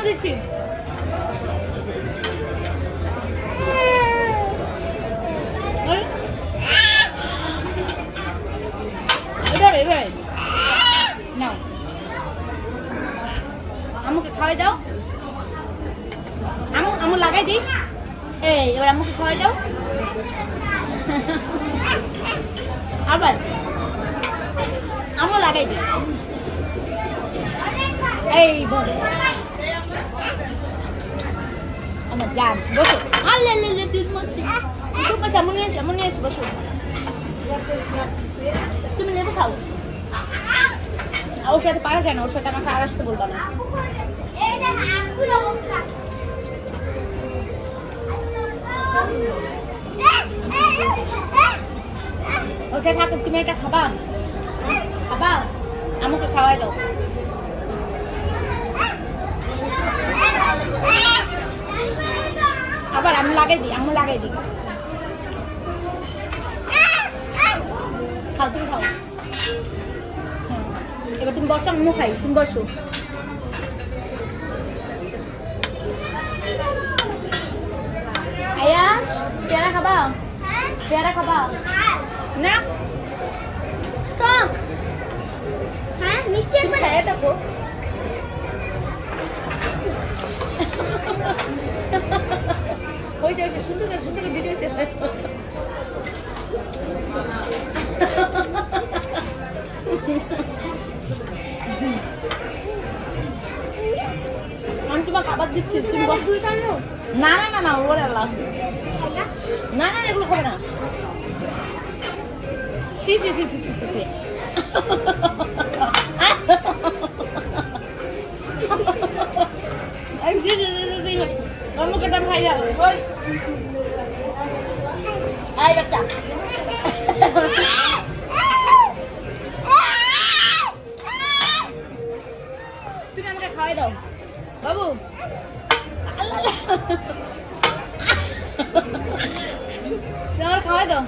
দিচ্ছি। এবার নাও, আম্মুকে খাওয়াই দাও। আম্মু লাগাই দিই। এই এবার আম্মুকে খাওয়াই দাও। আবার আম্মু লাগাই দিই। এই বল আমার জান, বসো। আলে দুধ মাছি, তোমার সামনে এসে বসো। তুমি লেবু খাও। ওর সাথে পারা যায় না, ওর সাথে আমাকে আর আসতে বলবা না। ওটা থাকুক, তুমি এটা খাবা। খাবা, আমাকে খাওয়াই দাও। আবার আমি লাগাই দিই, খাও, তুমি খাও। এবার তুমি বসো, আম্মু খাই, তুমি বসো। আয়াস, পেয়ারা খাবা? পেয়ারা খাবা না? টক, হ্যাঁ মিষ্টি একবার খাইয়ে দেখো। ওই যে সুন্দর ভিডিও শেষ। আমি তোমার খাবার দিচ্ছি, না না না না ওর আল্লাহ, না না এগুলো খাবে না। সি সি সি সি সি সি মুখে খাইয়া আই বাচ্চা। তুমি আমাকে খাওয়াই দাও বাবু। আমার খাওয়াই দাও।